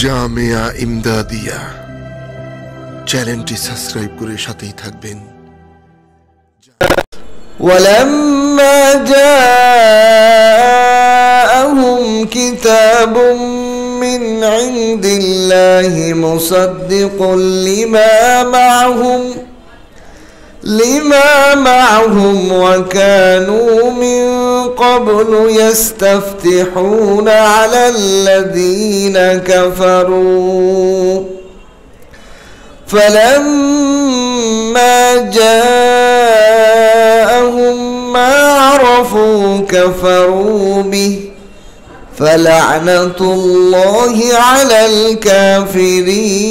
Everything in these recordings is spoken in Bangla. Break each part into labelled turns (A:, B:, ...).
A: জামিয়া ইমদাদিয়া চ্যানেলটি সাবস্ক্রাইব করে সাথেই থাকবেন।
B: ولما جاءهم كتاب من عند الله مصدق لما معهم وكانوا من قبل يستفتحون على الذين كفروا فلما جاءهم ما عرفوا كفروا به فلعنة الله على الكافرين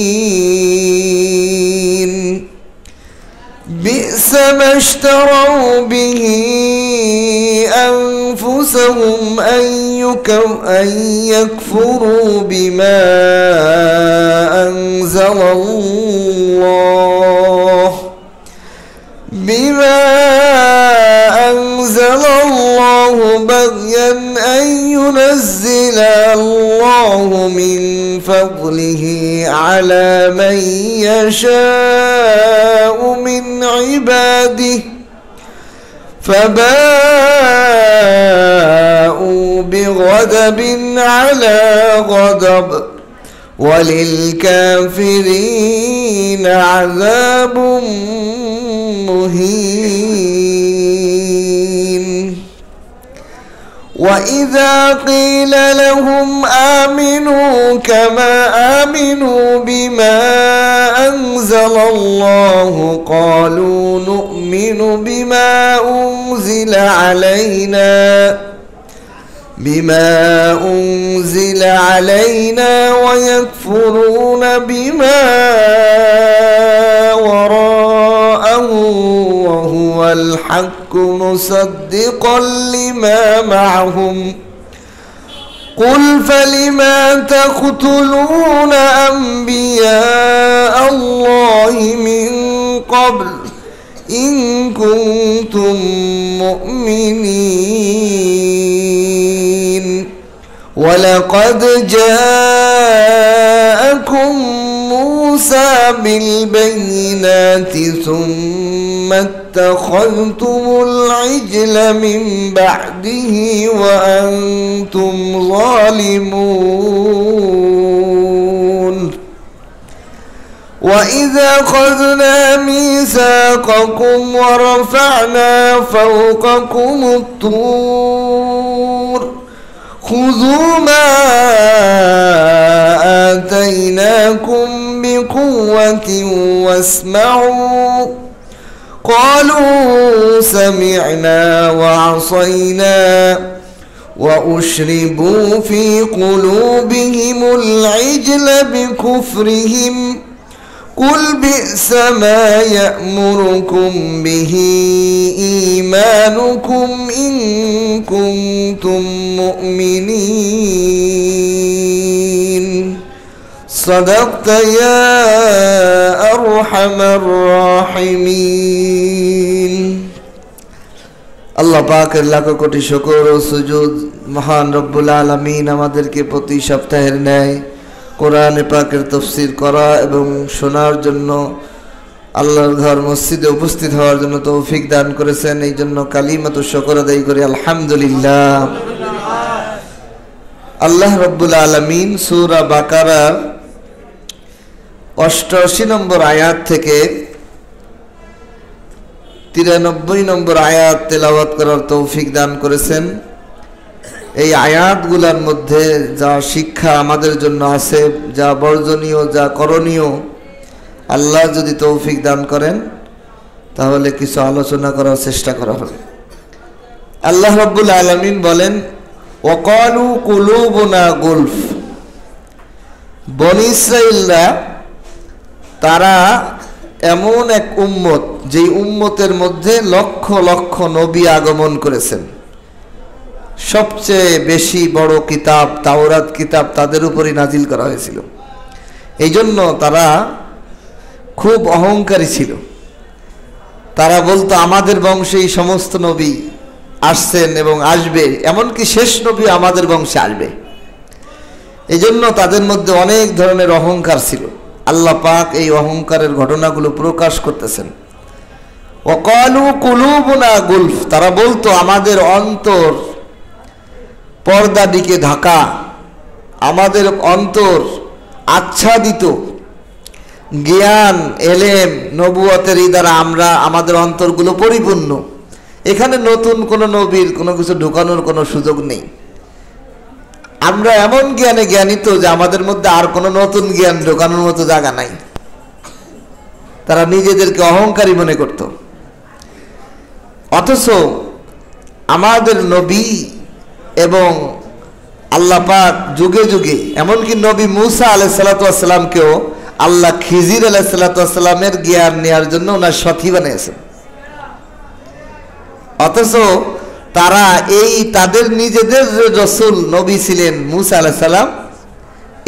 B: بئس ما اشتروا به أنفسهم أن يكفروا بما أنزل الله بغيا أن ينزل الله من فضله على من يشاء من عباده فباءوا بغضب على غضب وللكافرين عذاب مهين وإذا قيل لهم آمنوا كما آمنوا بما أنزل الله قالوا نؤمن بما أنزل علينا ويكفرون بما وراءه وهو الحق مصدقا لما معهم قل فلما تقتلون أنبياء الله من قبل إن كنتم مؤمنين ولقد جاءكم موسى بالبينات ثم اتخذتم العجل من بعده وأنتم ظالمون وإذا أخذنا ميثاقكم ورفعنا فوقكم الطور خذوا ما آتيناكم بقوة واسمعوا قالوا سمعنا وعصينا وأشربوا في قلوبهم العجل بكفرهم قل بئس ما يأمركم به إيمانكم إن كنتم مؤمنين صدقت يا أرحم الراحمين আল্লাহ পাকের লাখ কোটি শুকর ও সুজুদ মহান রব্বুল আলামিন আমাদেরকে প্রতি সপ্তাহের ন্যায় কোরআন পাকের তাফসীর করা এবং শোনার জন্য আল্লাহর ঘর মসজিদে উপস্থিত হওয়ার জন্য তৌফিক দান করেছেন। এই জন্য কালিমাতু শুকর আদায় করি আলহামদুলিল্লাহ। আল্লাহ রব্বুল আলামিন সূরা বাকারার 88 নম্বর আয়াত থেকে 93 নম্বর আয়াত তেলাওয়াত করার তৌফিক দান করেছেন। এই আয়াতগুলোর মধ্যে যা শিক্ষা আমাদের জন্য আছে, যা বর্জনীয়, যা করণীয়, আল্লাহ যদি তৌফিক দান করেন তাহলে কিছু আলোচনা করার চেষ্টা করা হবে। আল্লাহ রাব্বুল আলামিন বলেন ওয়াকালু কুলুবুনা গুলফ। বনী ইসরাঈলরা তারা এমন এক উম্মত যেই উম্মতের মধ্যে লক্ষ লক্ষ নবী আগমন করেছেন। সবচেয়ে বেশি বড় কিতাব তাওরাত কিতাব তাদের উপরই নাজিল করা হয়েছিল। এই জন্য তারা খুব অহংকারী ছিল। তারা বলতো আমাদের বংশেই সমস্ত নবী আসছেন এবং আসবে, এমনকি শেষ নবী আমাদের বংশে আসবে। এজন্য তাদের মধ্যে অনেক ধরনের অহংকার ছিল। আল্লাহ পাক এই অহংকারের ঘটনাগুলো প্রকাশ করতেছেন। ওয়াকালু কুলুবুনা গুলফ, তারা বলতো আমাদের অন্তর পর্দা দিকে ঢাকা, আমাদের অন্তর আচ্ছাদিত, জ্ঞান এলেম নবুয়তের দ্বারা আমরা আমাদের অন্তরগুলো পরিপূর্ণ, এখানে নতুন কোনো নবীর কোনো কিছু ঢোকানোর কোনো সুযোগ নেই। আমরা এমন জ্ঞানে জ্ঞানিত যে আমাদের মধ্যে আর কোনো নতুন জ্ঞান ঢোকানোর মতো জায়গা নাই। তারা নিজেদেরকে অহংকারী মনে করত। অথচ আমাদের নবী এবং আল্লাহ পাক যুগে যুগে, এমনকি নবী মুসা আলাইহিস সালাতু ওয়াস সালামকেও আল্লাহ খিজির আলাইহিস সালাতু ওয়াস সালামের জ্ঞান নেওয়ার জন্য ওনার সাথী বানিয়েছেন। অথচ তারা এই তাদের নিজেদের যে রসুল নবী ছিলেন মুসা আলাইহিস সালাম,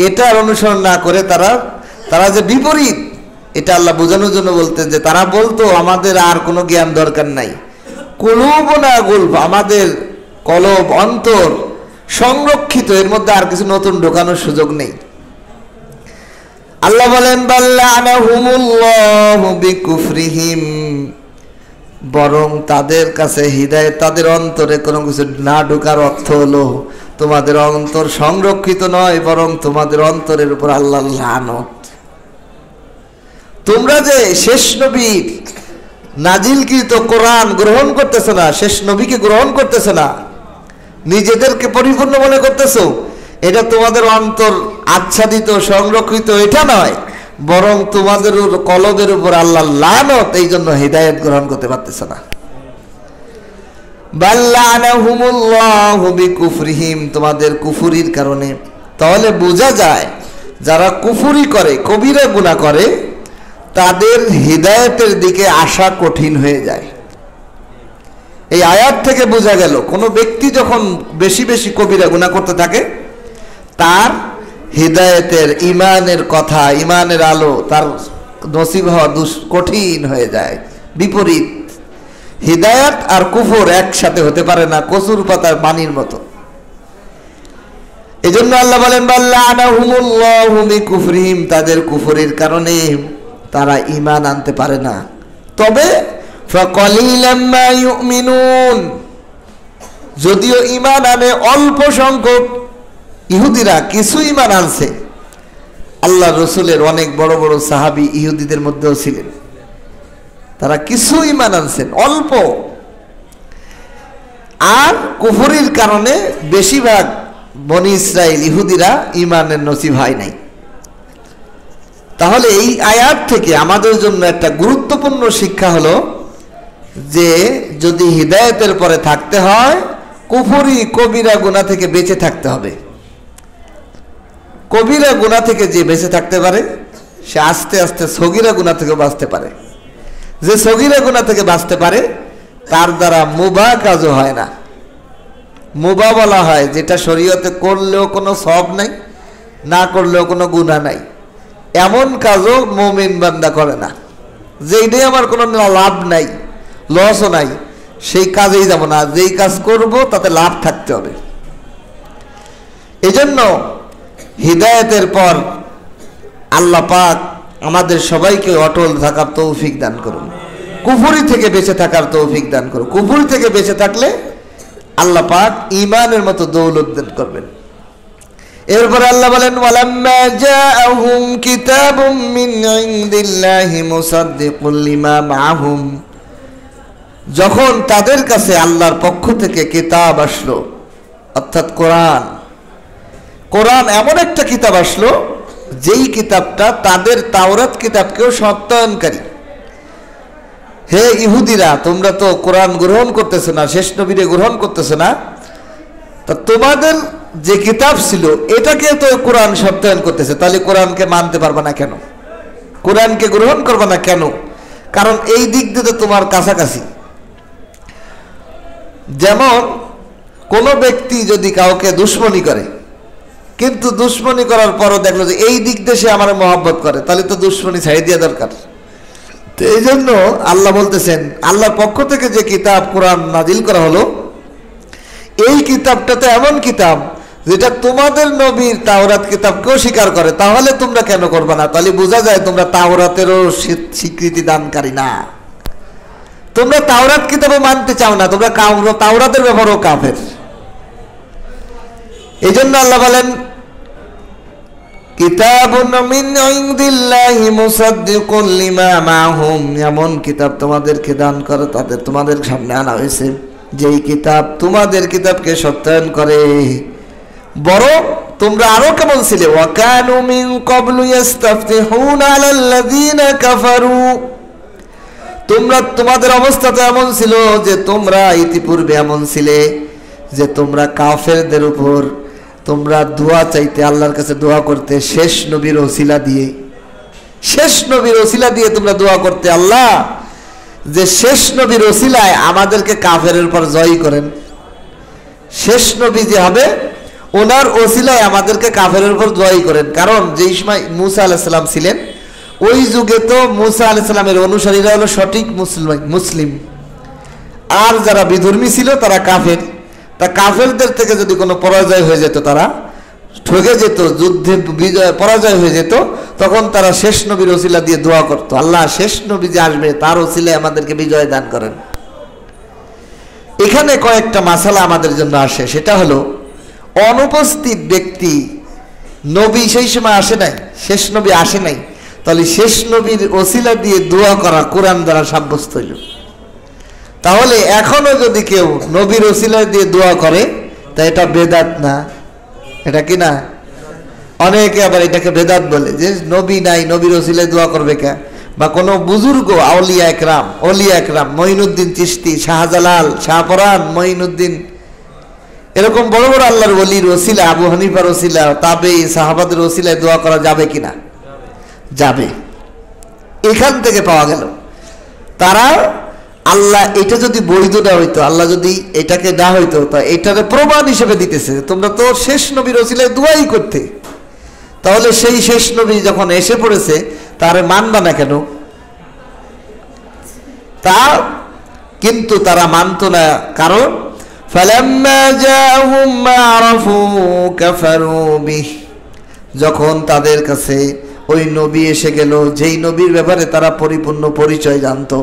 B: এটার অনুসরণ না করে তারা যে বিপরীত, এটা আল্লাহ বোঝানোর জন্য বলতেন যে তারা বলতো আমাদের আর কোনো জ্ঞান দরকার নাই। কুলুবুনা গুলফ, আমাদের কলব অন্তর সংরক্ষিত, এর মধ্যে আর কিছু নতুন ঢোকানোর সুযোগ নেই। আল্লাহ বলেন বাল্লানাহুমুল্লাহু বিকুফরিহিম, বরং তাদের কাছে হিদায়াত, তাদের অন্তরে কোনো কিছু না ঢোকার অর্থ হলো তোমাদের অন্তর সংরক্ষিত নয়, বরং তোমাদের অন্তরের উপর আল্লাহর লানত। তোমরা যে শেষ নবীর নাজিলকৃত কোরআন গ্রহণ করতেছ না, শেষ নবীকে গ্রহণ করতেছ না, নিজেদেরকে পরিপূর্ণ মনে করতেছ, এটা তোমাদের অন্তর আচ্ছাদিত সংরক্ষিত এটা নয়, বরং তোমাদের কলবের উপর আল্লাহর লানত, এই জন্য হিদায়াত গ্রহণ করতে পারতেছ না। বাল্লানাহুমুল্লাহু বিকুফরিহিম, তোমাদের কুফরির কারণে। তাহলে বোঝা যায় যারা কুফরি করে, কবিরা গুনাহ করে, তাদের হিদায়াতের দিকে আসা কঠিন হয়ে যায়। এই আয়াত থেকে বোঝা গেল কোনো ব্যক্তি যখন বেশি বেশি কবিরা গুনাহ করতে থাকে, তার হিদায়াতের, ইমানের কথা, ইমানের আলো তার নসিব হওয়া কঠিন হয়ে যায়। বিপরীত, হিদায়াত আর কুফর একসাথে হতে পারে না, কচুর পাতার পানির মতো। এজন্য আল্লাহ বলেন বাল্লানাহুমুল্লাহু বিকুফরিহিম, তাদের কুফরের কারণে তারা ঈমান আনতে পারে না। তবে ফাকালিলাম মা ইউমিনুন, যদিও ঈমান আনে অল্প সংখ্যক, ইহুদিরা কিছু ঈমান আনছে। আল্লাহ রসুলের অনেক বড় বড় সাহাবী ইহুদিদের মধ্যেও ছিলেন, তারা কিছু ঈমান আনছেন অল্প। আর কুফরির কারণে বেশিরভাগ বনি ইসরাইল ইহুদিরা ঈমানের নসিব হয় নাই। তাহলে এই আয়াত থেকে আমাদের জন্য একটা গুরুত্বপূর্ণ শিক্ষা হলো যে যদি হিদায়াতের পরে থাকতে হয়, কুফরি কবিরা গুনাহ থেকে বেঁচে থাকতে হবে। কবিরা গুনাহ থেকে যে বেঁচে থাকতে পারে, সে আস্তে আস্তে সগীরা গুনাহ থেকে বাঁচতে পারে। যে সগীরা গুনাহ থেকে বাঁচতে পারে, তার দ্বারা মুবাহ কাজও হয় না। মুবাহ বলা হয় যেটা শরীয়তে করলেও কোনো সওয়াব নাই, না করলেও কোনো গুনাহ নাই, এমন কাজও মুমিন বান্দা করে না। যেইটাই আমার কোনো লাভ নাই, লসও নাই, সেই কাজেই যাব না। যেই কাজ করব তাতে লাভ থাকতে হবে। এজন্য হিদায়াতের পর আল্লাহ পাক আমাদের সবাইকে অটল থাকার তৌফিক দান করুন, কুফরি থেকে বেঁচে থাকার তৌফিক দান করুন। কুফরি থেকে বেঁচে থাকলে আল্লাহ পাক ঈমানের মতো দৌলত দান করবেন। এরপর আল্লাহ বলেন ওয়ালাম্মা জাআহুম কিতাবুম মিন ইনদিল্লাহি মুসাদ্দিকুল লিমা মাআহুম, যখন তাদের কাছে আল্লাহর পক্ষ থেকে কিতাব আসলো, অর্থাৎ কোরআন, কোরআন এমন একটা কিতাব আসলো যেই কিতাবটা তাদের তাওরাত কিতাবকেও সত্যায়নকারী। হে ইহুদিরা, তোমরা তো কোরআন গ্রহণ করতেছো না, শেষ নবীরে গ্রহণ করতেছো না, তা তোমাদের যে কিতাব ছিল এটাকে তো কোরআন সত্যায়ন করতেছে, তাহলে কোরআনকে মানতে পারবে না কেন? কোরআনকে গ্রহণ করবে না কেন? কারণ এই দিক দিয়ে তোমার কাছাকাছি। যেমন কোনো ব্যক্তি যদি কাউকে দুশ্মনী করে, কিন্তু দুশ্মনী করার পরও দেখলো যে এই দিক দিয়ে সে আমার মহব্বত করে, তাহলে তো দুশ্মনী ছাড়িয়ে দেওয়া দরকার। তো এই জন্য আল্লাহ বলতেছেন আল্লাহর পক্ষ থেকে যে কিতাব কোরআন নাজিল করা হলো, এই কিতাবটা তো এমন কিতাব যেটা তোমাদের নবীর তাওরাত কিতাবকেও স্বীকার করে, তাহলে তোমরা কেন করবে না? তাহলে বোঝা যায় তোমরা তাওরাতেরও স্বীকৃতি দানকারী না, তোমরা তাওরাত কিতাবও মানতে চাও না, তোমরা তাওরাতের ব্যাপারেও কাফের। এই জন্য আল্লাহ বলেন কিতাবুন মিন ইনদিল্লাহি মুসাদ্দিকুল লিমা মাহুম, এমন কিতাব তোমাদেরকে দান করে তাদের তোমাদের সামনে আনা হয়েছে যেই কিতাব তোমাদের কিতাবকে সত্যায়ন করে। বরং তোমরা আরো কেমন ছিলে, ওয়া কানু মিন ক্বাবলু ইস্তাফতিহুনা আলাল্লাযিনা কাফারু, তোমাদের অবস্থা তো এমন ছিল যে তোমরা ইতিপূর্বে এমন ছিলে যে তোমরা কাফেরদের উপর তোমরা দোয়া চাইতে, আল্লাহর কাছে দোয়া করতে শেষ নবীর ওসিলা দিয়ে, শেষ নবীর ওসিলা দিয়ে তোমরা দোয়া করতে, আল্লাহ যে শেষ নবীর ওসিলায় আমাদেরকে কাফেরের উপর জয় করেন, শেষ নবী যে হবে ওনার ওসিলায় আমাদেরকে কাফেরের উপর জয় করেন। কারণ যেই সময় মুসা আলাইহিস সালাম ছিলেন ওই যুগে তো মুসা আলাইহিস সালামের অনুসারীরা হলো সঠিক মুসলিম, আর যারা বিধর্মী ছিল তারা কাফের। তা কাফেরদের থেকে যদি কোনো পরাজয় হয়ে যেত, তারা ঠকে যেত, যুদ্ধে পরাজয় হয়ে যেত, তখন তারা শেষ নবীর ওসিলা দিয়ে দোয়া করতো, আল্লাহ শেষ নবী যে আসবে তার ওসিলায় আমাদেরকে বিজয় দান করেন। এখানে কয়েকটা মাসালা আমাদের জন্য আসে, সেটা হলো অনুপস্থিত ব্যক্তি, নবী সেই সময় আসে নাই, শেষ নবী আসে নাই, তাহলে শেষ নবীর ওসিলা দিয়ে দোয়া করা কোরআন দ্বারা সাব্যস্ত হইল। তাহলে এখনো যদি কেউ নবীর ওসিলা দিয়ে দোয়া করে তা এটা বেদাত না, এটা কি না? অনেকে আবার এটাকে বেদাত বলে যে নবী নাই, নবীর ওসিলায় দোয়া করবে কে? বা কোনো বুজুর্গ আউলিয়া একরাম, অলিয়া একরাম, মঈনুদ্দিন চিশতি, শাহজালাল, শাহপরান, মঈনুদ্দিন, এরকম বড় বড় আল্লাহর ওলির ওসিলা, আবু হানিফার ওসিলা, তাবেঈ সাহাবাদের ওসিলায় দোয়া করা যাবে কিনা? যাবে। এখান থেকে পাওয়া গেল তারা, আল্লাহ এটা যদি বৈধ না হইতো, আল্লাহ যদি এটাকে না হইতো, তা এটারে প্রমাণ হিসেবে দিতেছে তোমরা তো শেষ নবীর ওসিলায় দোয়াই করতে, তাহলে সেই শেষ নবী যখন এসে পড়েছে তারে মানবা না কেন? তা কিন্তু তারা মানত না, কারণ ফালাম্মা জাআহুম মা আরাফু কাফারু বিহি, যখন তাদের কাছে ওই নবী এসে গেল যেই নবীর ব্যাপারে তারা পরিপূর্ণ পরিচয় জানতো,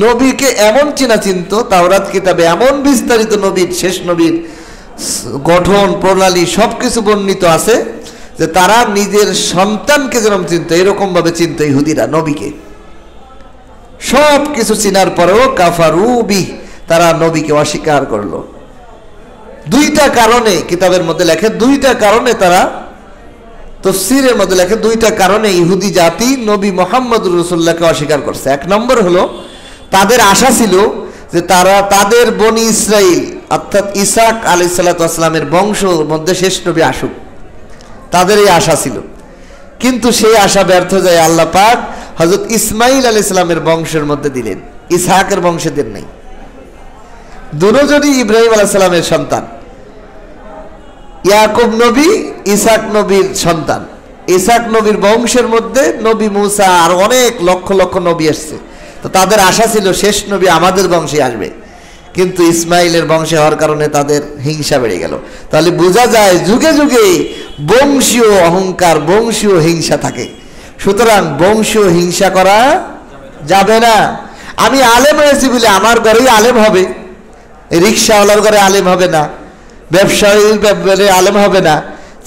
B: নবীকে এমন চিনা চিনত, তাওরাত কিতাবে এমন বিস্তারিত নবীর, শেষ নবীর গঠন প্রণালী সবকিছু বর্ণিত আছে যে তারা নিজের সন্তানকে যেরকম চিনত এরকম ভাবে চিনত ইহুদিরা নবীকে। সব কিছু চিনার পরেও কাফারু বিহি, তারা নবীকে অস্বীকার করলো। দুইটা কারণে কিতাবের মধ্যে লেখে, দুইটা কারণে তারা তাফসীরের মধ্যে লেখে, দুইটা কারণে ইহুদি জাতি নবী মুহাম্মদুর রাসূলুল্লাহকে অস্বীকার করছে। এক নম্বর হলো তাদের আশা ছিল যে তারা তাদের বনি ইসরাইল অর্থাৎ ইসাক আলাইহিস সালাতু ওয়াস সালামের বংশের মধ্যে শেষ নবী আসুক, তাদের এই আশা ছিল। কিন্তু সেই আশা ব্যর্থ যায়, আল্লাহ পাক হযরত ইসমাঈল আলাইহিস সালামের বংশের মধ্যে দিলেন, ইসহাকের বংশে দেন নাই। দুজনই ইব্রাহিম আলাইহিস সালামের সন্তান, ইয়াকুব নবী ইসহাক নবীর সন্তান। ইসহাক নবীর বংশের মধ্যে নবী মুসা আর অনেক লক্ষ লক্ষ নবী আসছে, তো তাদের আশা ছিল শেষ নবী আমাদের বংশে আসবে, কিন্তু ইসমাইলের বংশে হওয়ার কারণে তাদের হিংসা বেড়ে গেল। তাহলে বোঝা যায় যুগে যুগে বংশীয় অহংকার, বংশীয় হিংসা থাকে, সুতরাং বংশীয় হিংসা করা যাবে না। আমি আলেম হয়েছি বলে আমার ঘরেই আলেম হবে, রিক্সাওয়ালার ঘরে আলেম হবে না, ব্যবসায়ীর ব্যাপারে আলেম হবে না,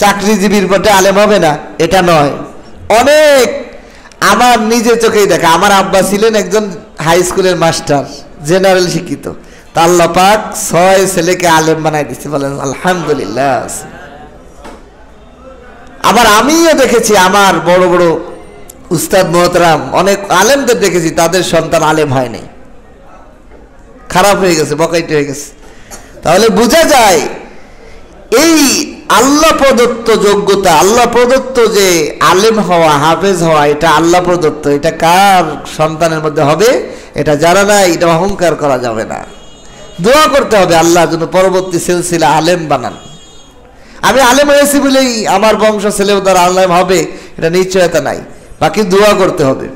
B: চাকরিজীবীর পথে আলেম হবে না, এটা নয়। অনেক আমার নিজের চোখেই দেখা, আমার আব্বা ছিলেন একজন হাই স্কুলের মাস্টার, জেনারেল শিক্ষিত, তা আল্লাহ পাক 6 ছেলেকে আলেম বানাই দিচ্ছে, বলেন আলহামদুলিল্লাহ। আবার আমিও দেখেছি আমার বড় বড় উস্তাদ মোহতারাম অনেক আলেমদের দেখেছি তাদের সন্তান আলেম হয়নি, খারাপ হয়ে গেছে, বকাইতে হয়ে গেছে। তাহলে বোঝা যায় এই আল্লাহ প্রদত্ত যোগ্যতা, আল্লাহ প্রদত্ত যে আলেম হওয়া, হাফেজ হওয়া, এটা আল্লাহ প্রদত্ত, এটা কার সন্তানের মধ্যে হবে? এটা যারা নাই, এটা অহংকার করা যাবে না। দোয়া করতে হবে আল্লাহ যেন পরবর্তী সিলসিলা আলেম বানান। আমি আলেম হয়েছি বলেই আমার বংশ ছেলেও তার আলেম হবে এটা নিশ্চয়তা নাই, বাকি দোয়া করতে হবে।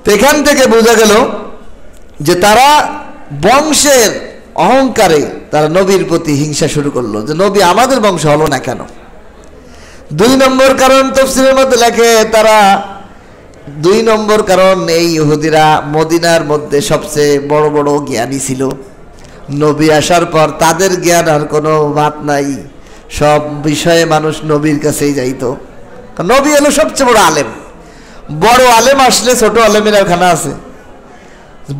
B: তো এখান থেকে বোঝা গেল যে তারা বংশের অহংকারে তারা নবীর প্রতি হিংসা শুরু করলো যে নবী আমাদের বংশ হলো না কেন। 2 নম্বর কারণ তাফসীরের মধ্যে লেখে, তারা 2 নম্বর কারণ, এই ইহুদিরা মদিনার মধ্যে সবচেয়ে বড় বড় জ্ঞানী ছিল। নবী আসার পর তাদের জ্ঞান আর কোনো বাত নাই, সব বিষয়ে মানুষ নবীর কাছেই যাইতো। নবী হলো সবচেয়ে বড় আলেম। বড় আলেম আসলে ছোট আলেমের আর খানা আছে,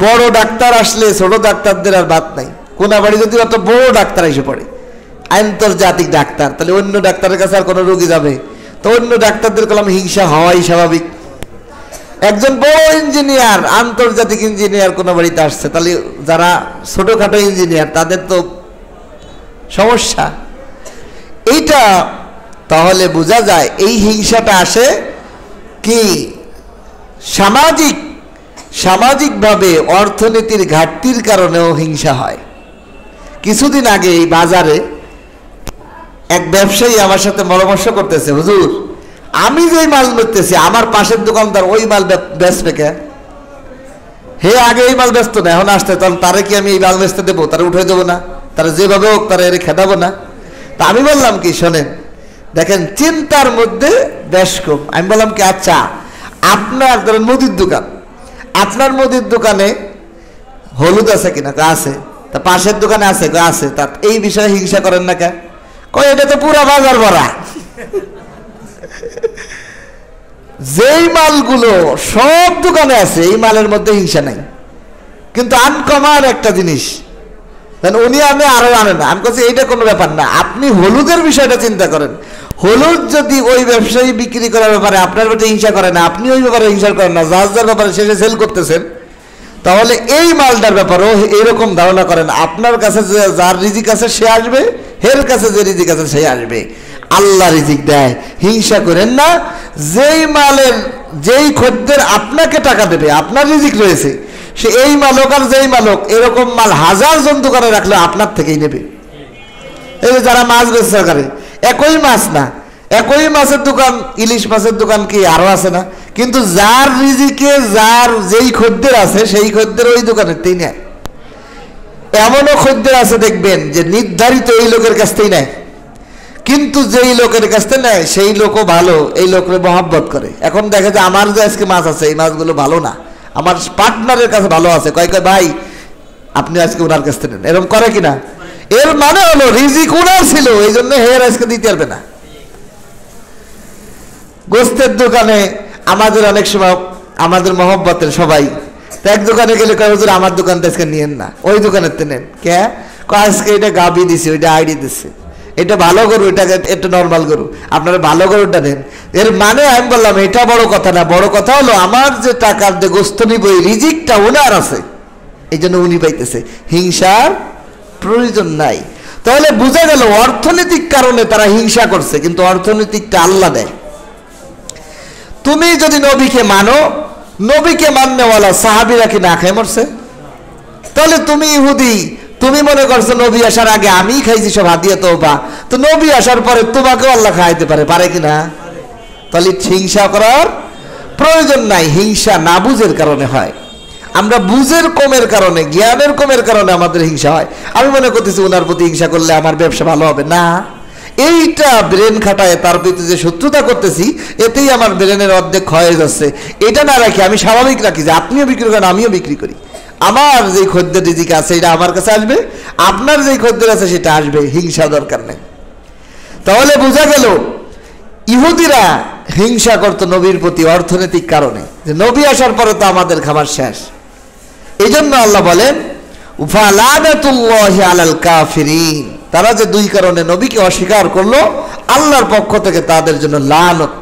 B: বড় ডাক্তার আসলে ছোট ডাক্তারদের আর বাত নাই। কোনাবাড়ি যদি অত বড় ডাক্তার এসে পড়ে, আন্তর্জাতিক ডাক্তার, তাহলে অন্য ডাক্তারের কাছে আর কোনো রোগী যাবে তো অন্য ডাক্তারদের কলম হিংসা হওয়াই স্বাভাবিক। একজন বড় ইঞ্জিনিয়ার, আন্তর্জাতিক ইঞ্জিনিয়ার কোনো বাড়িতে আসছে, তাহলে যারা ছোটখাটো ইঞ্জিনিয়ার তাদের তো সমস্যা। এইটা তাহলে বোঝা যায় এই হিংসাটা আসে কি সামাজিকভাবে অর্থনীতির ঘাটতির কারণেও হিংসা হয়। কিছুদিন আগে এই বাজারে এক ব্যবসায়ী আমার সাথে পরামর্শ করতেছে, হুজুর আমি যেই মাল বেচতেছি আমার পাশের দোকানদার ওই মাল বেচবে কে? হে আগে এই মাল ব্যস্ত না, এখন আসতে, তখন তারে কি আমি এই মাল বেচতে দেবো? তারা উঠে দেবো না? তারা যেভাবে হোক তারা এর খেদাবো না? তা আমি বললাম কি, শোনেন, দেখেন চিন্তার মধ্যে বেশ কম। আমি বললাম কি, আচ্ছা আপনার ধরেন মুদির দোকান, আপনার মুদির দোকানে হলুদ আছে কিনা? আছে। তা পাশের দোকানে আছে? আছে। তা এই বিষয়ে হিংসা করেন না কে? কই এটা তো পুরা বাজার ভরা। যেই মালগুলো সব দোকানে আছে এই মালের মধ্যে হিংসা নাই, কিন্তু আনকমন একটা জিনিস উনি আনে আরো আনে না। আমি বলছি এইটা কোনো ব্যাপার না, আপনি হলুদের বিষয়টা চিন্তা করেন। হলুদ যদি ওই ব্যবসায়ী বিক্রি করার ব্যাপারে আপনার ব্যাপারে হিংসা করে না, আপনি ওই ব্যাপারে হিংসা করেন না, যার ব্যাপারে শেষে সেল করতেছেন, তাহলে এই মালটার ব্যাপারেও এইরকম ধারণা করেন। আপনার কাছে যার রিজিক আছে সে আসবে, হের কাছে যে রিজিক আছে সে আসবে। আল্লাহ রিজিক দেয়, হিংসা করেন না। যেই মালের যেই খদ্দের আপনাকে টাকা দেবে, আপনার রিজিক রয়েছে, সে এই মালক আর যেই মালক এরকম মাল 1000 জন দোকানে রাখলে আপনার থেকেই নেবে। এই যে যারা মাছ বেচা করে, একই মাছ না, একই মাছের দোকান, ইলিশ মাছের দোকান কি আরো আছে না? কিন্তু যার রিজিকে যার যেই খদ্দের আছে সেই খদ্দের ওই দোকানের তেই নেয়। এমনও খদ্দের আছে দেখবেন যে নির্ধারিত এই লোকের কাছ থেকেই নেয়, কিন্তু যেই লোকের কাছ থেকে নেয় সেই লোকও ভালো, এই লোকের মহব্বত করে। এখন দেখা যায় আমার যে আজকে মাছ আছে এই মাছগুলো ভালো না, আমার পার্টনারের কাছে ভালো আছে, কয় ভাই আপনি আজকে ওনার কাছ থেকে নেন, এরকম করে কিনা? এর মানে হলো রিজিক ওনার ছিল, এই জন্য হের আজকে দিতে পারবে না। গোস্তের দোকানে আমাদের অনেক সময় আমাদের মহব্বতের সবাই, এক দোকানে গেলে কয় হুজুর আমার দোকান থেকে আজকে নিয়েন না, ওই দোকানের তে নেন। কে আজকে এটা গাবি দিছে, ওইটা আইডি দিচ্ছে, এটা ভালো গরু, এটা একটু নর্মাল গরু, আপনারা ভালো গরুটা নেন। এর মানে আমি বললাম এটা বড় কথা না, বড় কথা হলো আমার যে টাকার যে গোস্ত নিব এই রিজিকটা ওনার আছে, এই জন্য উনি পাইতেছে, হিংসার প্রয়োজন নাই। তাহলে বোঝা গেল অর্থনৈতিক কারণে তারা হিংসা করছে, কিন্তু অর্থনৈতিকটা আল্লাহ দেয়। তুমি যদি নবীকে মানো, নবীকে মাননেওয়ালা সাহাবীরা কি না খেয়ে মরছে? তাহলে তুমি ইহুদি, তুমি মনে করছো নবী আসার আগে আমি খাইছি সব হাদিয়া তওবা, তো নবী আসার পরে তোমাকেও আল্লাহ খাইতে পারে, পারে কি না? তাহলে হিংসা করার প্রয়োজন নাই। হিংসা না বুঝের কারণে হয়, আমরা বুঝের কমের কারণে, জ্ঞানের কমের কারণে আমাদের হিংসা হয়। আমি মনে করতেছি ওনার প্রতি হিংসা করলে আমার ব্যবসা ভালো হবে না, এইটা ব্রেন খাটায় তার প্রতি যে শত্রুতা করতেছি এতেই আমার ব্রেনের অর্ধেক ক্ষয় যাচ্ছে। এটা না রাখি আমি স্বাভাবিক রাখি যে আপনিও বিক্রি করেন আমিও বিক্রি করি, আমার যেই খদ্দের রিজিক আছে এটা আমার কাছে আসবে, আপনার যেই খদ্দের আছে সেটা আসবে, হিংসা দরকার নেই। তাহলে বোঝা গেল ইহুদিরা হিংসা করত নবীর প্রতি অর্থনৈতিক কারণে, যে নবী আসার পরে তো আমাদের খাবার শেষ। এই জন্য আল্লাহ বলেন ফালানাতুল্লাহি আলাল কাফিরিন, তারা যে 2 কারণে নবীকে অস্বীকার করলো আল্লাহর পক্ষ থেকে তাদের জন্য লানত।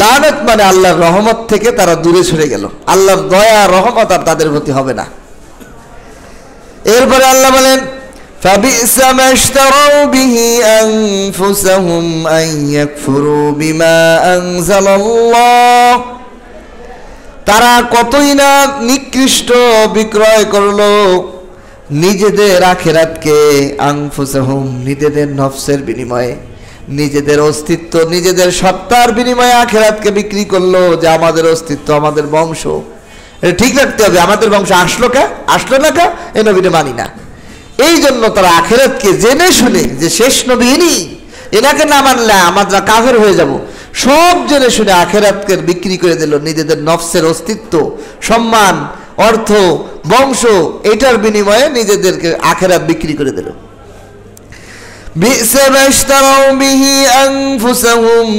B: লানত মানে আল্লাহর রহমত থেকে তারা দূরে সরে গেল, আল্লাহর দয়া রহমত আর তাদের প্রতি হবে না। এরপরে আল্লাহ বলেন ফাবিসা মা ইশতারাউ বিহি আনফুসাহুম আন ইয়াকফুরু বিমা আনজালাল্লাহ, তারা কতই না নিকৃষ্ট বিক্রয় করলো নিজেদের আখিরাতকে, আনফুসাহুম নিজেদের নফসের বিনিময়ে, নিজেদের অস্তিত্ব নিজেদের সত্তার বিনিময়ে আখিরাতকে বিক্রি করলো, যে আমাদের অস্তিত্ব আমাদের বংশ এটা ঠিক রাখতে হবে। আমাদের বংশ আসলো না কা, এই নবীরে মানি না। এই জন্য তারা আখিরাতকে জেনে শুনে যে শেষ নবী ইনি, এনাকে না মানলে আমরা কাফের হয়ে যাব, সব জেনে শুনে আখিরাতকে বিক্রি করে দিল। নিজেদের নফসের অস্তিত্ব, সম্মান, অর্থ, বংশ, এটার বিনিময়ে নিজেদেরকে আখিরাত বিক্রি করে দিল।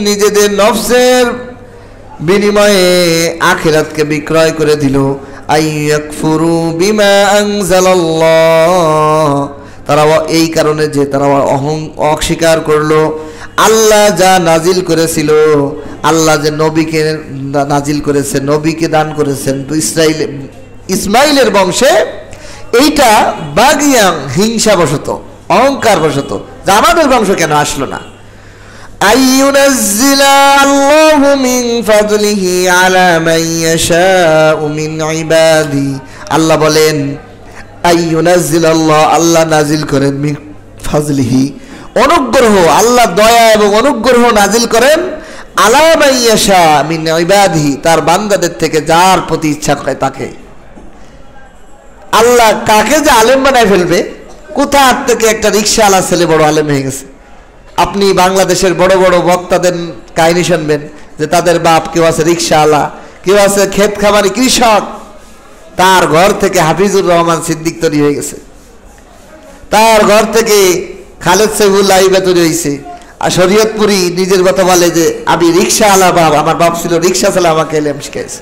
B: নিজেদের নফসের বিনিময়ে আখিরাতকে বিক্রয় করে দিল। আইয়াকফুরু বিমা আনজালাল্লাহ, তারা এই কারণে যে তারা অস্বীকার করলো আল্লাহ যা নাজিল করেছিল, আল্লাহ যে নবীকে নাজিল করেছে, নবীকে দান করেছেন ইসমাইলের বংশে, এইটা বাগিয়াং হিংসাবশত, অহংকার বশত, যা আমাদের বংশ কেন আসলো না। আইয়ুনাজ্জিলা আল্লাহু মিন ফাদলিহি আলা মান ইয়াশাউ মিন ইবাদি, আল্লাহ বলেন আইয়ুনাজ্জিলা আল্লাহ নাজিল করেন মিন ফাজলিহি, অনুগ্রহ, আল্লাহ দয়া এবং অনুগ্রহ নাজিল করেন আলা মান ইয়াশা মিন ইবাদিহি, তার বান্দাদের থেকে যার প্রতি ইচ্ছা করে তাকে। আল্লাহ কাকে যে আলেম বানায় ফেলবে, কোথা থেকে একটা রিক্সাওয়ালা ছেলে বড় আলেম হয়ে গেছে। আপনি বাংলাদেশের বড় বড় বক্তাদের কাহিনী শুনবেন যে তাদের বাপ কেউ আছে রিক্সাওয়ালা, কেউ আছে ক্ষেত খামারি কৃষক, তার ঘর থেকে হাফিজুর রহমান সিদ্দিক তৈরি হয়ে গেছে, তার ঘর থেকে খালেদ সাইফুল্লাহ তৈরি হয়েছে। আর শরীয়তপুরি নিজের কথা বলে যে আমি রিক্সাওয়ালা বাপ, আমার বাপ ছিল রিক্সা চালা, আমাকে এলেম শিখাইছে।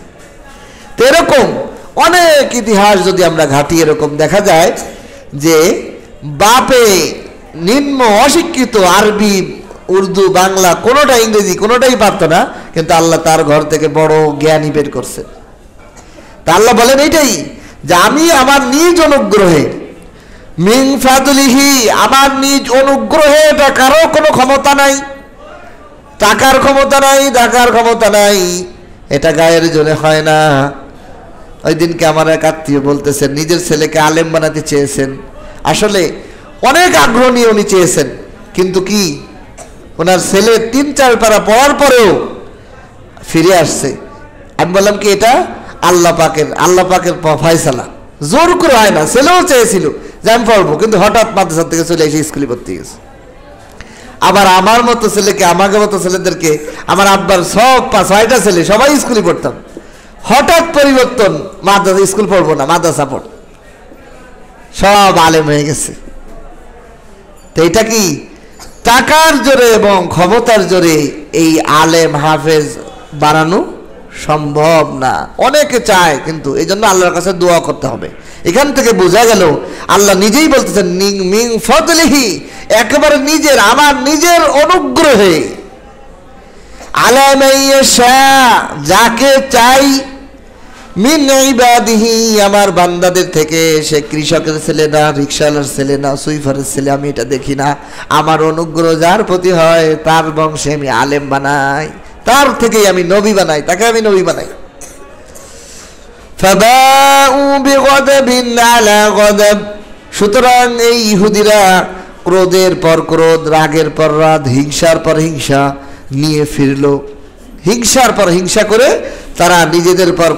B: তো এরকম অনেক ইতিহাস যদি আমরা ঘাটি, এরকম দেখা যায় যে বাপে নিম্ন অশিক্ষিত, আরবি, উর্দু, বাংলা, কোনোটা ইংরেজি কোনোটাই পারত না, কিন্তু আল্লাহ তার ঘর থেকে বড় জ্ঞানী বের করছেন। তা আল্লাহ বলেন এইটাই যে আমি আমার নিজ অনুগ্রহে, মিন ফাদলিহি, আমার নিজ অনুগ্রহে, এটা কারো কোনো ক্ষমতা নাই, টাকার ক্ষমতা নাই, টাকার ক্ষমতা নাই, এটা গায়ের জোরে হয় না। ওই দিনকে আমার এক আত্মীয় বলতেছেন নিজের ছেলেকে আলেম বানাতে চেয়েছেন, আসলে অনেক আগ্রহ নিয়ে উনি চেয়েছেন, কিন্তু কি ওনার ছেলে 3-4 পারা পড়ার পরেও ফিরে আসছে। আমি বললাম কি এটা আল্লাহ পাকের ফয়সালা, জোর করে হয় না। ছেলেও চেয়েছিল যে আমি পড়বো, কিন্তু হঠাৎ মাদ্রাসা থেকে চলে এসে স্কুলে ভর্তি গেছে। আবার আমার মতো ছেলেকে, আমাকে মতো ছেলেদেরকে, আমার আব্বার সব 5-6টা ছেলে সবাই স্কুলে পড়তাম, হঠাৎ পরিবর্তন, মাদ্রাসা স্কুল পড়বো না, মাদ্রাসা পড়, সব আলেম হয়ে গেছে। তো এটা কি টাকার জোরে এবং ক্ষমতার জোরে এই আলেম হাফেজ বানানো সম্ভব না। অনেকে চায়, কিন্তু এই জন্য আল্লাহর কাছে দোয়া করতে হবে। এখান থেকে বোঝা গেল আল্লাহ নিজেই বলতেছেন মিন ফাদলিহি, একেবারে নিজের, আমার নিজের অনুগ্রহে, আলা মান ইয়াশা, যাকে চাই, মিন ইবাদিহি, আমার বান্দাদের থেকে। সে কৃষকের ছেলে না, রিক্সাওয়ালার ছেলে না, সুইফারের ছেলে, আমি এটা দেখি না। আমার অনুগ্রহ যার প্রতি হয় তার বংশে আমি আলেম বানাই, তার থেকেই আমি নবী বানাই, তাকে আমি নবী বানাই। ফাবাউ বিগদাবিন আলা গদাব, সুতরাং এই ইহুদিরা ক্রোধের পর ক্রোধ, রাগের পর রাগ, হিংসার পর হিংসা নিয়ে ফিরল। হিংসার পর হিংসা করে তারা নিজেদের পর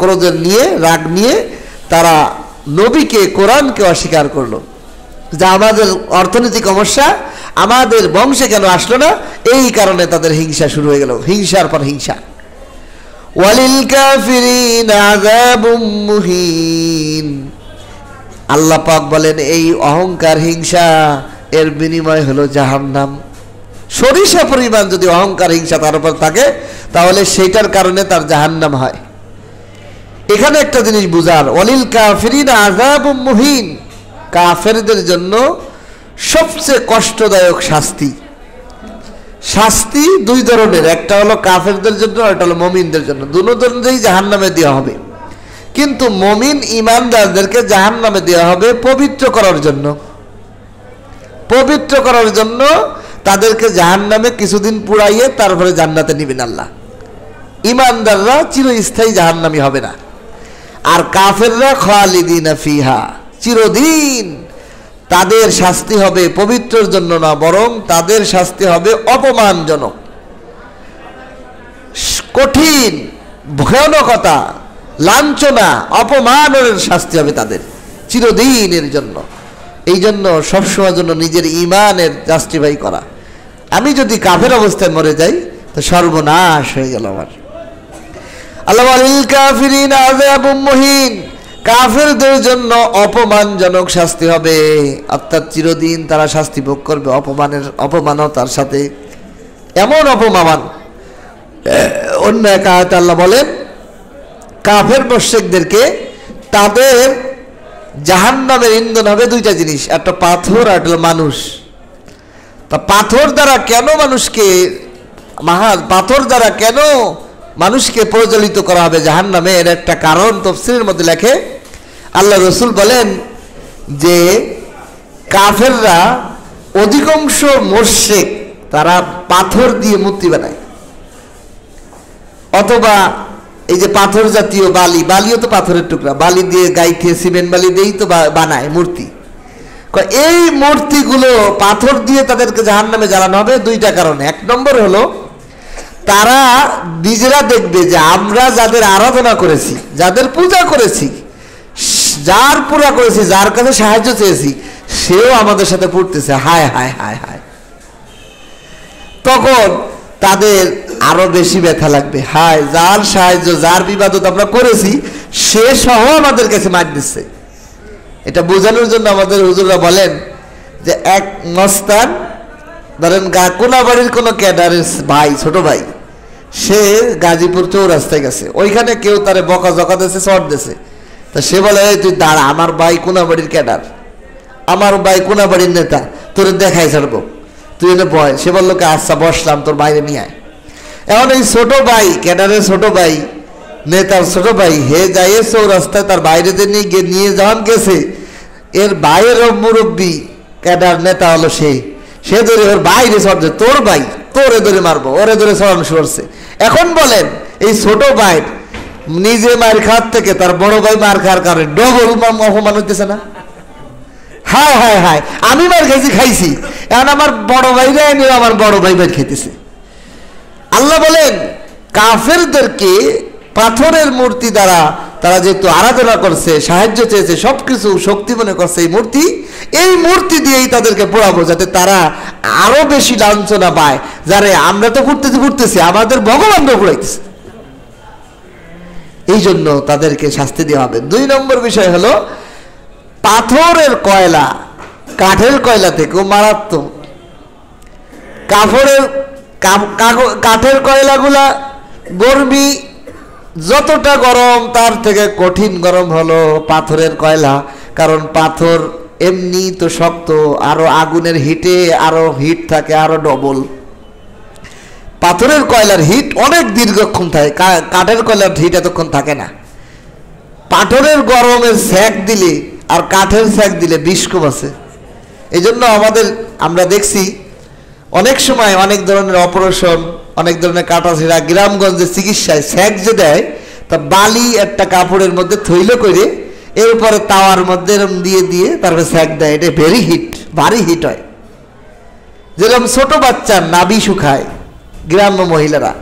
B: ক্রোধের নিয়ে, রাগ নিয়ে তারা নবীকে, কোরআনকে অস্বীকার করলো। যা আমাদের অর্থনৈতিক সমস্যা, আমাদের বংশে কেন আসলো না, এই কারণে তাদের হিংসা শুরু হয়ে গেল, হিংসার পর হিংসা। ওয়ালিল কাফিরিন আযাবুম মুহিন, আল্লাহ পাক বলেন এই অহংকার, হিংসা, এর বিনিময় হলো জাহান্নাম। সরিষা পরিমাণ যদি অহংকার, হিংসা তার উপর থাকে, তাহলে সেইটার কারণে তার জাহান্নাম হয়। এখানে একটা জিনিস বুঝার, ওয়ালিল কাফিরিন আযাবুম মুহিন, কাফেরদের জন্য সবচেয়ে কষ্টদায়ক শাস্তি। শাস্তি 2 ধরনের, একটা হলো কাফেরদের জন্য, একটা হলো মুমিনদের জন্য। দুজনেই জাহান্নামে দেওয়া হবে, কিন্তু মুমিন ঈমানদারদেরকে জাহান্নামে দেওয়া হবে পবিত্র করার জন্য। পবিত্র করার জন্য তাদেরকে জাহান্নামে কিছুদিন পুড়াইয়ে তারপরে জান্নাতে নিবেন আল্লাহ। ঈমানদাররা চিরস্থায়ী জাহান্নামী হবে না, আর কাফেররা খালিদিনা ফিহা, চিরদিন। তাদের শাস্তি হবে পবিত্রের জন্য না, বরং তাদের শাস্তি হবে অপমানজনক, কঠিন, ভয়ানকতা, লাঞ্ছনা অপমানের শাস্তি হবে তাদের চিরদিনের জন্য। এই জন্য সবসময়ের জন্য নিজের ঈমানের জাস্টিফাই করা। আমি যদি কাফের অবস্থায় মরে যাই তো সর্বনাশ হয়ে গেল আমার। আল্লাহ ওয়ালিল কাফিরিন আযাবুম মুহিন, কাফেরদের জন্য অপমানজনক শাস্তি হবে, অর্থাৎ চিরদিন তারা শাস্তি ভোগ করবে অপমানতার সাথে। এমন অপমান, অন্য এক আয়াতে আল্লাহ বলেন কাফের মুশরিকদেরকে তাদের জাহান্নামের ইন্ধন হবে দুইটা জিনিস, একটা পাথর আর একটা মানুষ। তা পাথর দ্বারা কেন মানুষকে প্রজ্বলিত করা হবে জাহান্নামে, এর একটা কারণ তাফসীরের মধ্যে লেখে আল্লাহ রসুল বলেন যে কাফেররা অধিকাংশ মুশরিক তারা পাথর দিয়ে মূর্তি বানায়, অথবা এই যে পাথর জাতীয় বালিও তো পাথরের টুকরা, বালি দিয়ে গাইতে সিমেন্ট বালি দিয়েই তো বানায় মূর্তি। এই মূর্তিগুলো পাথর দিয়ে তাদেরকে জাহান্নামে জ্বালানো হবে দুইটা কারণে। এক নম্বর হলো তারা নিজেরা দেখবে যে আমরা যাদের আরাধনা করেছি, যাদের পূজা করেছি, যার পূজা করেছি, যার কাছে সাহায্য চেয়েছি, সেও আমাদের সাথে পড়তেছে, হায় হায় হায় হায়। তখন তাদের আরো বেশি ব্যথা লাগবে, হায় যার সাহায্য যার বিবাদত আমরা করেছি সে সহ আমাদের কাছে মার দিচ্ছে। এটা বোঝানোর জন্য আমাদের হুজুররা বলেন যে এক মস্তান ধরেন কোনাবাড়ির কোনো ক্যাডারের ভাই, ছোট ভাই, সে গাজীপুর চৌরাস্তায় গেছে, ওইখানে কেউ তারে বকা জকা দিয়েছে, চট দিয়েছে। তা সে বলে তুই দাঁড়া, আমার ভাই কোনাবাড়ির ক্যাডার, আমার ভাই কোনাবাড়ির নেতা, তোর দেখাই ছাড়বো, তুই এনে বয়। সে বললো আচ্ছা বসলাম, তোর বাইরে নিয়ে আয়। এখন এই ছোট ভাই, ক্যাডারের ছোট ভাই, নেতার ছোট ভাই, হে যাইয়ে চৌরাস্তায় তার বাইরে নিয়ে যাওয়ান গেছে, এর বাইরের মুরব্বী ক্যাডার নেতা হলো সে ধরে ওর বাইরে চড়ছে, তোর ভাই তোরে ধরে মারবো, ওরে ধরে চড়ানো শুরু করছে। এখন বলেন এই ছোট ভাই নিজে মার খাওয়ার থেকে তার বড় ভাই মার খাওয়ার কারণে ডবল অপমান হইতেছে না? হায় হায় হায়, আমি মার খাইছি, এখন আমার বড় ভাইরা এনে আমার বড় ভাই খাইতেছে। আল্লাহ বলেন কাফেরদেরকে পাথরের মূর্তি দ্বারা তারা যেহেতু আরাধনা করছে, সাহায্য চেয়েছে, সবকিছু শক্তি মনে করছে এই মূর্তি দিয়েই তাদেরকে পোড়াবো, যাতে তারা আরো বেশি লাঞ্ছনা পায়। যারে আমরা তো ঘুরতেছি, আমাদের ভগবানরা ঘুরাইতেছে, এই জন্য তাদেরকে শাস্তি দেওয়া হবে। 2 নম্বর বিষয় হলো পাথরের কয়লা কাঠের কয়লা থেকেও মারাত্মক। কাঠের কয়লাগুলা গরমি, যতটা গরম তার থেকে কঠিন গরম হলো পাথরের কয়লা, কারণ পাথর এমনি তো শক্ত, আরো আগুনের হিটে আরো হিট থাকে, আরো ডবল। পাথরের কয়লার হিট অনেক দীর্ঘক্ষণ থাকে, কাঠের কয়লার হিট এতক্ষণ থাকে না। পাথরের গরমের সেক দিলে আর কাঠের সেক দিলে 20 কম আছে। এই জন্য আমরা দেখছি অনেক সময় অনেক ধরনের অপারেশন, অনেক ধরনের কাটাছেঁড়া, গ্রামগঞ্জে চিকিৎসায় সেক যে দেয়, তা বালি একটা কাপড়ের মধ্যে থইল করে এরপরে তাওয়ার মধ্যে এরম দিয়ে তারপরে সেক দেয়। এটা ভারী হিট হয়। যেরকম ছোট বাচ্চার নাভি শুকায় গ্রাম্য মহিলারা,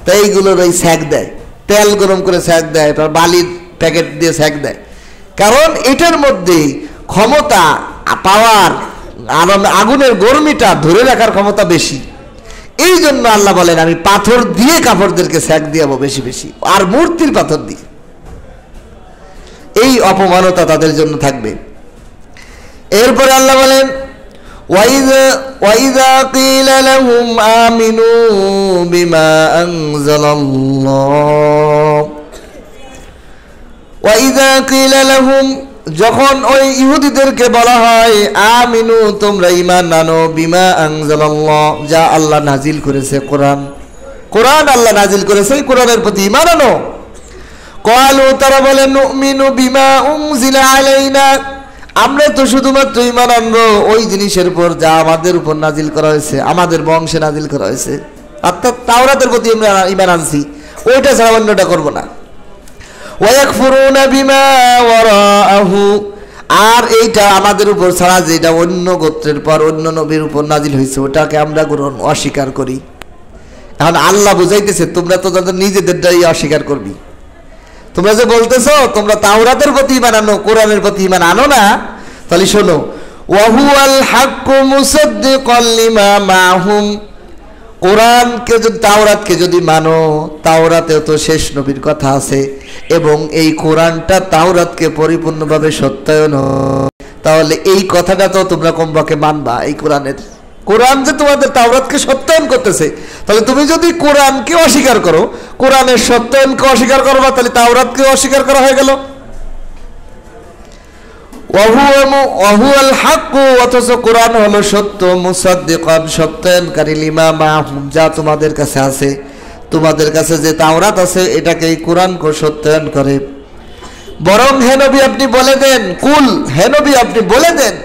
B: তাই এইগুলোর ওই সেক দেয়, তেল গরম করে সেক দেয়, তারপর বালির প্যাকেট দিয়ে সেক দেয়। কারণ এটার মধ্যে ক্ষমতা, পাওয়ার, আগুনের গরমিটা ধরে রাখার ক্ষমতা বেশি। এই জন্য আল্লাহ বলেন আমি পাথর দিয়ে কাপড়দেরকে সেক দিয়াবো বেশি বেশি, আর মূর্তির পাথর দিয়ে। এই অপমানতা তাদের জন্য থাকবে। এরপরে আল্লাহ বলেন ওয়াইযা কিলা লাহুম আমিনু বিমা আনজালাল্লাহ, ওয়াইযা কিলা লাহুম, যখন ওই ইহুদিদেরকে বলা হয় আমিনু তোমরা ঈমান আনো, বিমা আনজালাল্লাহ, যা আল্লাহ নাজিল করেছে, কোরআন আল্লাহ নাজিল করেছে, এই কোরআনের প্রতি ঈমান আনো। ক্বালু, তারা বলে নুমিনু বিমা উনজিলা আলাইনা, আমরা তো শুধুমাত্র ঈমান আনবো ওই জিনিসের উপর যা আমাদের উপর নাজিল করা হয়েছে, আমাদের বংশে নাজিল করা হয়েছে, অর্থাৎ তাওরাতের প্রতি আমরা ঈমান আনছি, ওইটা ছাড়া অন্যটা করবো না। ওয়ায়াকফুরুনা বিমা ওয়ারাআহু, আর এইটা আমাদের উপর ছাড়া যেটা অন্য গোত্রের পর অন্য নবীর উপর নাজিল হয়েছে ওটাকে আমরা অস্বীকার করি। এখন আল্লাহ বুঝাইতেছে তোমরা তো তাদের নিজেদেরটাই অস্বীকার করবি, তোমরা যে বলতেছো তোমরা তাওরাতের প্রতি ঈমান আনো, কোরআনের প্রতি ঈমান আনো না, তাহলে শোনো, ওয়া হুয়াল হাক্কু মুসাদ্দিকাল লিমা মাহুম, কোরআনকে যদি, তাওরাতকে যদি মানো, তাওরাতেও তো শেষ নবীর কথা আছে এবং এই কোরআনটা তাওরাতকে পরিপূর্ণভাবে সত্যায়ন, তাহলে এই কথাটা তো তোমরা কমপক্ষে মানবা। এই কোরআন যে তোমাদের তাওরাতকে সত্যায়ন করতেছে, তাহলে তুমি যদি কোরআনকে অস্বীকার করো, কোরআনের সত্যায়নকে অস্বীকার করবা, তাহলে তাওরাতকে অস্বীকার করা হয়ে গেল। ওয়াহুয়াল হাক্কু, অথচ কোরআন হলো সত্য, মুসাদ্দিকান, সত্যায়নকারী, লিমা মাহুম, যা তোমাদের কাছে আছে। তোমাদের কাছে যে তাওরাত আছে এটাকে এই কোরআনকে সত্যায়ন করে। বরং হে নবী আপনি বলে দেন, কুল, হে নবী আপনি বলে দেন,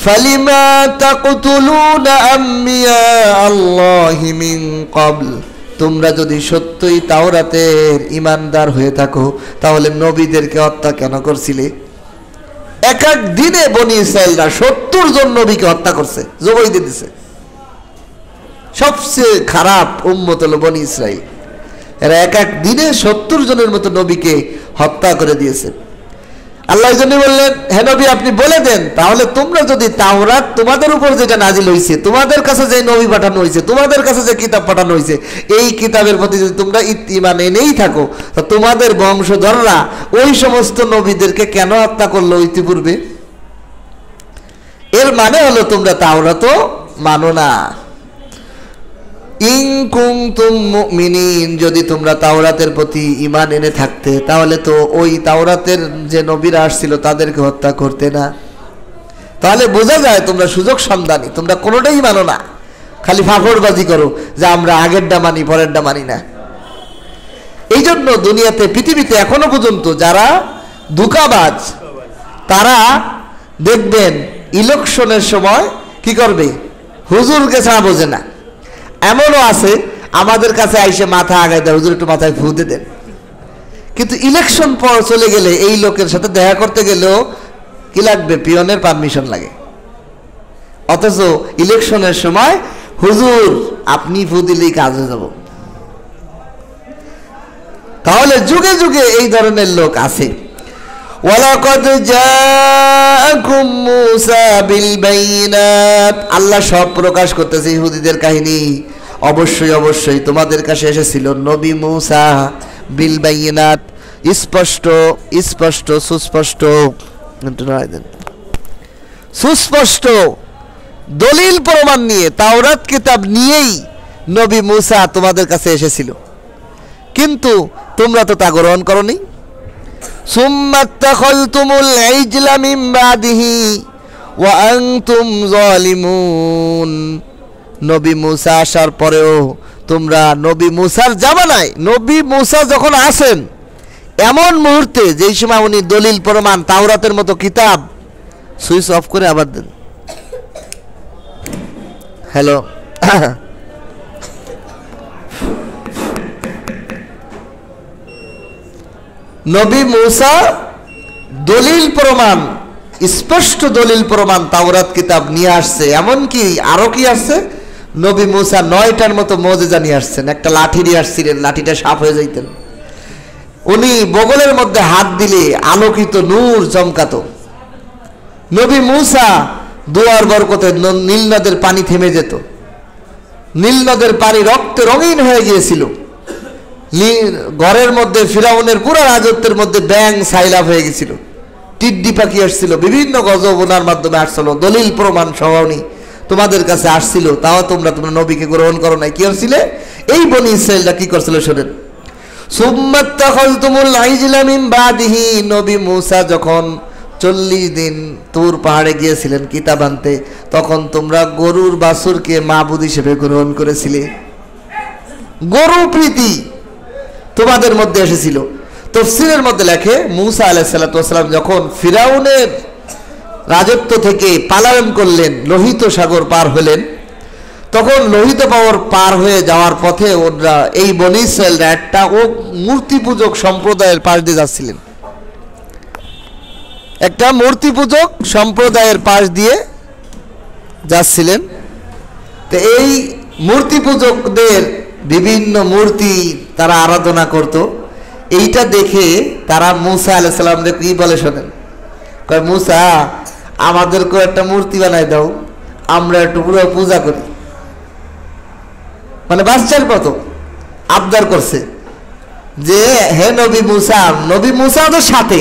B: ফালিমা তাকতুলুনা আম্বিয়া আল্লাহি মিন ক্বাবল, তোমরা যদি সত্যই তাওরাতের ঈমানদার হয়ে থাকো তাহলে নবীদেরকে হত্যা কেন করছিলে? এক এক দিনে বনি ইসরাইলরা 70 জন নবীকে হত্যা করছে, জবাই দিয়ে দিছে। সবচেয়ে খারাপ উম্মত হলো বনি ইসরাইল। এরা এক এক দিনে 70 জনের মতো নবীকে হত্যা করে দিয়েছে। আল্লাহ জন্য বললেন, হে নবী আপনি বলে দেন, তাহলে তোমরা যদি তাওরাত তোমাদের উপর যেটা নাজিল হয়েছে, তোমাদের কাছে যে নবী পাঠানো হয়েছে, তোমাদের কাছে যে কিতাব পাঠানো হয়েছে, এই কিতাবের প্রতি যদি তোমরা ঈমান এনেই থাকো, তা তোমাদের বংশধররা ওই সমস্ত নবীদেরকে কেন হত্যা করলো ইতিপূর্বে? এর মানে হলো তোমরা তাওরাতও মানো না। ইন কুনতুম মুমিনিন, যদি তোমরা তাওরাতের প্রতি ঈমান এনে থাকতে তাহলে তো ওই তাওরাতের যে নবীরা আসছিল তাদেরকে হত্যা করতে না। তাহলে বোঝা যায় তোমরা সুযোগ সন্ধানী, তোমরা কোনোটাই মানো না, খালি ফাফড়বাজি করো যে আমরা আগেরটা মানি পরেরটা মানি না। এই জন্য দুনিয়াতে, পৃথিবীতে এখনো পর্যন্ত যারা ধোঁকাবাজ, তারা দেখবেন ইলেকশনের সময় কি করবে, হুজুরকে ছাড়া বোঝে না। এমনও আছে আমাদের কাছে আইসে মাথা আগায় দেয়, হুজুর একটু মাথায় ফু দেন, কিন্তু ইলেকশন পর চলে গেলে এই লোকের সাথে দেখা করতে গেলেও কি লাগবে, পিয়নের পারমিশন লাগে। অথচ ইলেকশনের সময় হুজুর আপনি ফু দিলেই কাজ হয়ে যাব। তাহলে যুগে যুগে এই ধরনের লোক আছে। ওয়ালাকাদ জাআকুম মূসা বিল বাইনাত, আল্লাহ সব প্রকাশ করতেছে ইহুদিদের কাহিনী। অবশ্যই অবশ্যই তোমাদের কাছে এসেছিল নবী মূসা বিল বাইনাত, স্পষ্ট স্পষ্ট সুস্পষ্ট সুস্পষ্ট দলিল প্রমাণ নিয়ে, তাওরাত কিতাব নিয়েই নবী মূসা তোমাদের কাছে এসেছিল, কিন্তু তোমরা তো তা গ্রহণ করনি। সুম্মা তাখালতুমুল ইজলা মিন বাদিহি ওয়া আনতুম যালিমুন, নবী মূসা আসার পরেও তোমরা নবী মূসার জামানায়, নবী মূসা যখন আসেন এমন মুহূর্তে যেই সময় উনি দলিল প্রমাণ তাওরাতের মতো কিতাব, সুইচ অফ করে আবার দেন। হ্যালো, নবী মূসা দলিল প্রমাণ, স্পষ্ট দলিল প্রমাণ তাওরাত কিতাব নিয়ে আসছে। এমনকি আরো কি আসছে, নবী মূসা 9টার মতো মুজিজা নিয়ে আসছেন। একটা লাঠি নিয়ে আসছিলেন, লাঠিটা সাপ হয়ে যাইতেন। উনি বগলের মধ্যে হাত দিলে আলোকিত নূর চমকাতো। নবী মূসা দোয়ার বরকতে নীল নদের পানি থেমে যেত, নীল নদের পানি রক্তে রঙিন হয়ে গিয়েছিল। ঘরের মধ্যে ফিরাউনের পুরো রাজত্বের মধ্যে ব্যাং সাইলাভ হয়ে গেছিল, টিড্ডি পাখি আসছিল, বিভিন্ন গজব ওনার মাধ্যমে আসছিল, দলিল প্রমাণ সহ উনি তোমাদের কাছে আসছিল, তাও তোমরা নবীকে গ্রহণ করো নাই। কি হচ্ছিল এই বনি ইসরাইলরা কি করছিল শোনেন। সুম্মা তাখালতুমুল ইজলা মিন বাদিহি, নবী মূসা যখন 40 দিন তুর পাহাড়ে গিয়েছিলেন কিতাব আনতে, তখন তোমরা গরুর বাছুরকে মাবুদ হিসেবে গ্রহণ করেছিলে। গরু প্রীতি তোমাদের মধ্যে এসেছিল। তাফসীরের মধ্যে লেখে মূসা আলাইহিস সালাতু ওয়াস সালাম যখন ফিরাউনের রাজত্ব থেকে পালায়ন করলেন, লোহিত সাগর পার হলেন, তখন লোহিত পাওয়ার পার হয়ে যাওয়ার পথে ওরা এই বনী ইসরাইলরা একটা মূর্তি পূজক সম্প্রদায়ের পাশ দিয়ে যাচ্ছিলেন, একটা মূর্তি পূজক সম্প্রদায়ের পাশ দিয়ে যাচ্ছিলেন। তো এই মূর্তি পূজকদের বিভিন্ন মূর্তি তারা আরাধনা করত। এইটা দেখে তারা মুসা আলাইহিস সালামকে কি বলে শোনেন, কয় মুসা আমাদেরকেও একটা মূর্তি বানাই দাও, আমরা একটু পুরো পূজা করি। মানে বাচ্চার মতো আবদার করছে যে হে নবী মুসা ওদের সাথে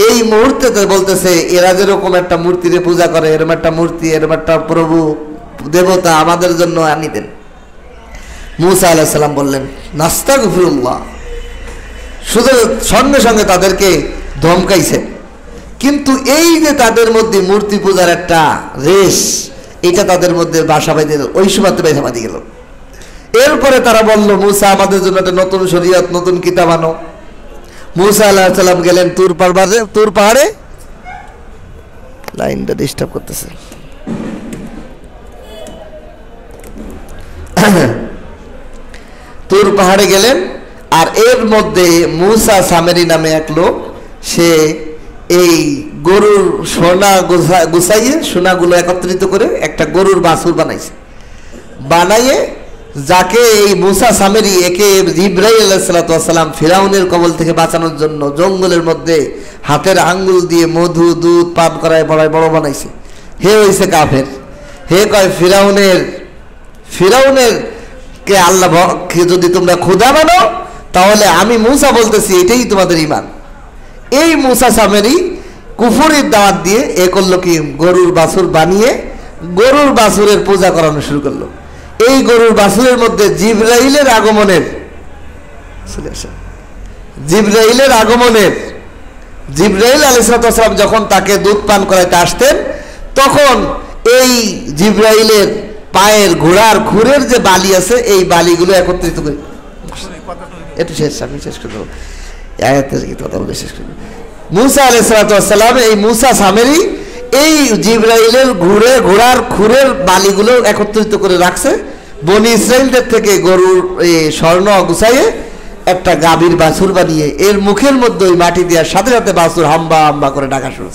B: এই মুহূর্তে বলতেছে এরা যেরকম একটা মূর্তিরে পূজা করে, এরকম একটা মূর্তি, এরকম একটা প্রভু দেবতা আমাদের জন্য আনি দেন। মুসা আলাইহিস সালাম বললেন নাস্তাগফিরুল্লাহ, শুধু সঙ্গে সঙ্গে তাদেরকে ধমকাইছে। কিন্তু এই যে তাদের মধ্যে মূর্তি পূজার একটা রেশ, এটা তাদের মধ্যে বাসা বাঁধে গেল, ওই সময় বাসা বাঁধে গেল। এরপরে তারা বলল মুসা আমাদের জন্য একটা নতুন শরীয়ত, নতুন কিতাব আনো। মুসা আলাইহিস সালাম গেলেন তুর পাহাড়ে। লাইনটা ডিস্টার্ব করতেছে। তুর পাহাড়ে গেলেন, আর এর মধ্যে মুসা সামেরি নামে এক লোক, সে এই গরুর সোনা গুছাইয়ে সোনাগুলো একত্রিত করে একটা গরুর বাছুর বানাইছে। বানাইয়ে যাকে এই মুসা সামেরি, একে জিবরাইল আলাইহিস সালাতু ওয়াস সালাম ফিরাউনের কবল থেকে বাঁচানোর জন্য জঙ্গলের মধ্যে হাতের আঙ্গুল দিয়ে মধু দুধ পান করায় বড় বানাইছে। হে হইছে কাফের। হে কয় ফিরাউনের কে আল্লাহ যদি তোমরা খোদা মানো, তাহলে আমি মুসা বলতেছি এটাই তোমাদের ঈমান। এই মুসা সামেরি কুফরের দাওয়াত দিয়ে এ করলো কি, গরুর বাছুর বানিয়ে গরুর বাছুরের পূজা করানো শুরু করলো। এই গরুর বাছুরের মধ্যে জিবরাইলের আগমনের জিবরাইল আলাইহিস সালাম যখন তাকে দুধ পান করাইতে আসতেন, তখন এই জিবরাইলের পায়ের ঘোড়ার খুরের যে বালি আছে, এই বালিগুলো একত্রিত করে একটু আমি শেষ করে দেবো। কথা বলে শেষ করে মুসা আলাইহিস সালাম, এই মুসা সামেরি এই জিবরাইলের ঘোড়ার খুরের বালিগুলো একত্রিত করে রাখছে। বনি ইসরাইলদের থেকে গরুর স্বর্ণ গুছাইয়ে একটা গাভীর বাছুর বানিয়ে এর মুখের মধ্যে ওই মাটি দেওয়ার সাথে সাথে বাছুর হাম্বা হাম্বা করে ডাকা শুরু।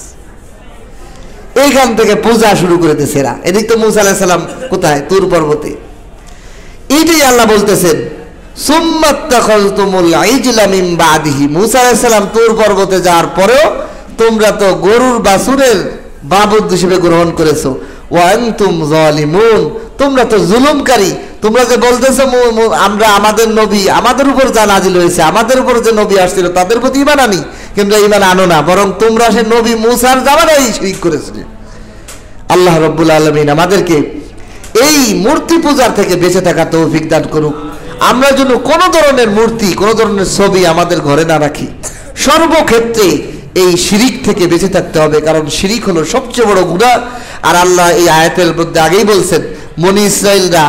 B: এইখান থেকে পূজা শুরু করে দিয়েছে এরা। এদিক তো মুসা আলাইহিস সালাম কোথায়? তুর পর্বতে। এইটাই আল্লাহ বলতেছেন সুম্মাত্তাখাযতুমুল ইজলা মিন বাদিহি। মুসা আলাইহিস সালাম তুর পর্বতে যাওয়ার পরেও তোমরা তো গরুর বাছুরের বাবুদ হিসেবে গ্রহণ করেছো। ওয়া আনতুম যালিমুন, তোমরা তো জুলুমকারী। তোমরা যে বলতেছো আমরা আমাদের নবী, আমাদের উপর যা নাজিল হয়েছে, আমাদের উপর যে নবী আসছিল তাদের প্রতি ঈমান আনি, কিন্তু ঈমান আনো না, বরং তোমরা সে নবী মুসার জামানায় শিরক করেছিলে। আল্লাহ রাব্বুল আলামিন আমাদেরকে এই মূর্তি পূজার থেকে বেঁচে থাকা তৌফিক দান করুক। আমরা যেন কোনো ধরনের মূর্তি, কোনো ধরনের ছবি আমাদের ঘরে না রাখি। সর্বক্ষেত্রে এই শিরিক থেকে বেঁচে থাকতে হবে, কারণ শিরিক হলো সবচেয়ে বড় গুনাহ। আর আল্লাহ এই আয়াতের মধ্যে আগেই বলছেন, বনি ইসরাইলরা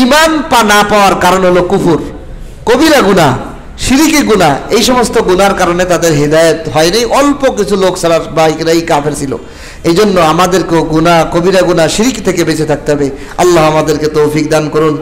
B: ঈমান না পাওয়ার কারণ হলো কুফর, কবিরা গুনাহ, শিরিকি গুনাহ। এই সমস্ত গুনার কারণে তাদের হিদায়াত হয়নি। অল্প কিছু লোক ছাড়া বাকিরাই কাফের ছিল। এই জন্য আমাদেরকেও গুনাহ, কবিরা গুনাহ, শিরিক থেকে বেঁচে থাকতে হবে। আল্লাহ আমাদেরকে তৌফিক দান করুন।